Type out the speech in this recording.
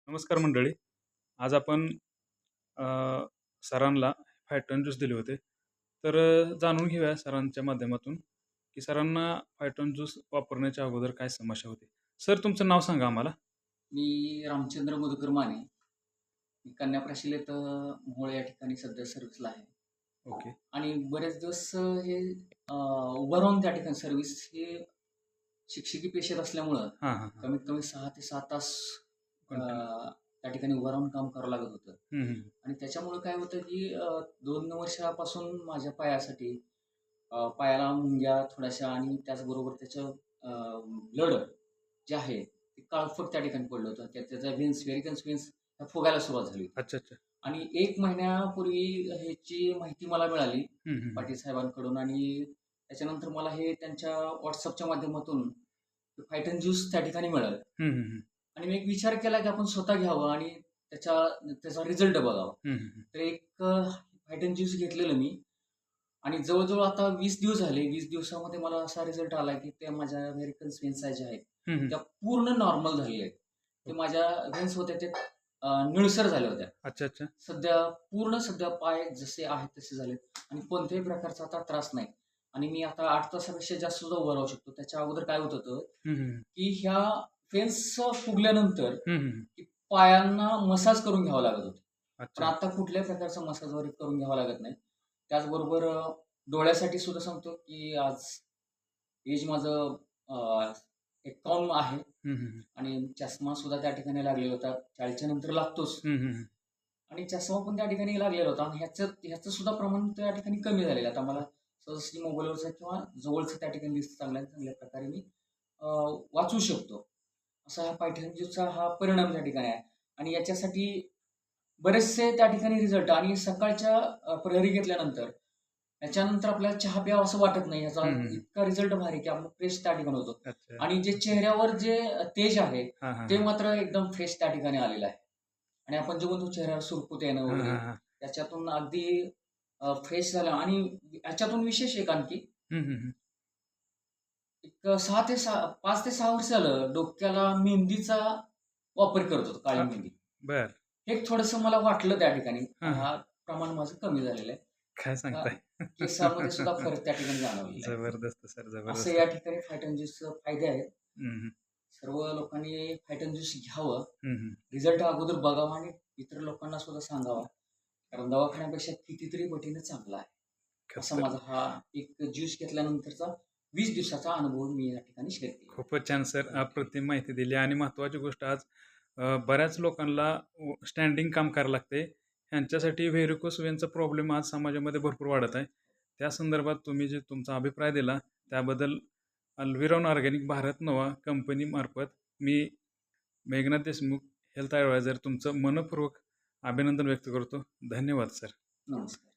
नमस्कार मंडळी. आज आपण अ, सरांना फायटन ज्यूस दिले होते. तर जाणून घेऊया सरांच्या माध्यमातून, की सरांना फायटन ज्यूस वापरण्याच्या अगोदर काय समस्या होती? सर तुमचं नाव सांगा आम्हाला? मी रामचंद्र मधुकर माने. मी कन्या प्रशिलेत मोहोळ या ठिकाणी सध्या सर्व्हिसला आहे. ओके. आणि बरेच दिवस हे उभं राहून त्या ठिकाणी सर्व्हिस हे शिक्षकी पेशेत असल्यामुळं हां, हां, हां. कमीत कमी 6 ते 7 तास अ, कंटिन्यू. त्या ठिकाणी उभं राहून काम करावं लागत होतं. हं, हं. आणि त्याच्यामुळं काय होतं, की 2 वर्षापासून माझ्या पायासाठी पायाला मुंग्या थोड्याशा आणि त्याचबरोबर त्याचं ब्लड जे आहे, ते काळपट त्या ठिकाणी पडलं होतं. त्याचा व्हेन्स, व्हेरिकन्स व्हेन्स ह्या फुगायला सुरुवात झाली होती. अच्छा, अच्छा. आणि 1 महिन्यापूर्वी ह्याची माहिती मला मिळाली हं, हं, हं. पाटील साहेबांकडून आणि त्याच्यानंतर मला हे त्यांच्या WhatsAppच्या माध्यमातून फायटन ज्यूस त्या ठिकाणी मिळालं. हं, हं, हं. आणि मी एक विचार केला, की आपण स्वतः घ्यावं आणि त्याचा रिझल्ट बघावा. हं, हं, हं. तर एक फायटन ज्यूस घेतलेलं मी आणि जवळ-जवळ आता 20 दिवस झाले. 20 दिवसामध्ये मला असा रिझल्ट आला, की त्या माझ्या व्हेरिकन्स व्हेन्स ज्या आहेत, हं, हं. त्या पूर्ण नॉर्मल झालेल्या आहेत. ते ओके. माझ्या व्हेन्स होत्या ते निळसर झाल्या होत्या. अच्छा, अच्छा. सध्या पाय जसे आहेत तसे झालेत आणि कोणत्याही प्रकारचा आता त्रास नाही. आणि मी आता 8 तासापेक्षा जास्त सुद्धा उभं राहू शकतो. त्याच्या अगोदर काय होत होतं, हं, हं, हं. की ह्या फेन्स फुगल्यानंतर हं, हं, हं. की पायांना मसाज करून घ्यावं लागत होतं. पण अच्छा. आता कुठल्याही प्रकारचा मसाज वगैरे करून घ्यावा लागत नाही. त्याचबरोबर डोळ्यासाठी सुद्धा सांगतो, की आज एज माझं 51 आहे हं, हं, हं. आणि चष्मा सुद्धा त्या ठिकाणी लागलेला होता. 40च्या नंतर लागतोच. हं, हं, हं. आणि चष्मा पण त्या ठिकाणी लागलेला होता आणि ह्याचं सुद्धा प्रमाण त्या ठिकाणी कमी झालेलं आहे. आता मला सहजशी मोबाईलवरचं किंवा जवळचं त्या ठिकाणी दिसतं चांगल्या प्रकारे मी अ, वाचू शकतो. असा हा पायथ्याचा हा परिणाम त्या ठिकाणी आहे. आणि याच्यासाठी बरेचसे त्या ठिकाणी रिझल्ट आणि सकाळच्या प्रहरी घेतल्यानंतर त्याच्यानंतर आपल्याला चहा प्यावं असं वाटत नाही. ह्याचा हं, हं, हं. इतका रिझल्ट भारी आहे, की आपलं फ्रेश त्या ठिकाणी होतो. अच्छा. आणि जे चेहऱ्यावर जे तेज आहे, हां, हां, ते हां. मात्र एकदम फ्रेश त्या ठिकाणी आलेलं आहे. आणि आपण जे म्हणतो चेहऱ्यावर सुरकुत्या येणं हां, वगैरे, हां, हां. त्याच्यातून अगदी फ्रेश झालं आणि याच्यातून विशेष एक आणखी हं, हं, हं. एक 5 ते 6 वर्ष झालं डोक्याला मेहंदीचा वापर करत होतो, काळी हां. मेहंदी. बरं. हे थोडंसं मला वाटलं त्या ठिकाणी, हां, हां. हा प्रमाण माझं कमी झालेलं आहे. काय अ, सांगताय? केसामध्ये सुद्धा फरक त्या ठिकाणी जाणवलेला आहे. जबरदस्त सर, असं जबरदस्त. या ठिकाणी फायटन ज्यूसचे फायदे आहेत. हं, हं. सर्व लोकांनी फायटन ज्यूस घ्यावं, हं, हं. रिझल्ट अगोदर बघावा आणि इतर लोकांना सुद्धा सांगावा. कारण दवाखान्यापेक्षा कितीतरी पटीने चांगला आहे. असा खतरनाक. माझा हा एक ज्यूस घेतल्यानंतरचा 20 दिवसाचा अनुभव मी या ठिकाणी शेअर केला. खूपच छान सर. अप्रतिम माहिती दिली आणि महत्त्वाची गोष्ट आज बऱ्याच लोकांना स्टँडिंग काम करावं लागते. ह्यांच्यासाठी व्हेरिकोस वेनचा प्रॉब्लेम आज समाजामध्ये भरपूर वाढत आहे. त्या संदर्भात तुम्ही जे तुमचा अभिप्राय दिला त्याबद्दल अल्विरॉन ऑर्गॅनिक भारत नवा कंपनीमार्फत मी मेघनाथ देशमुख हेल्थ ॲडवायझर तुमचं मनःपूर्वक अभिनंदन व्यक्त करतो. धन्यवाद सर. नमस्कार.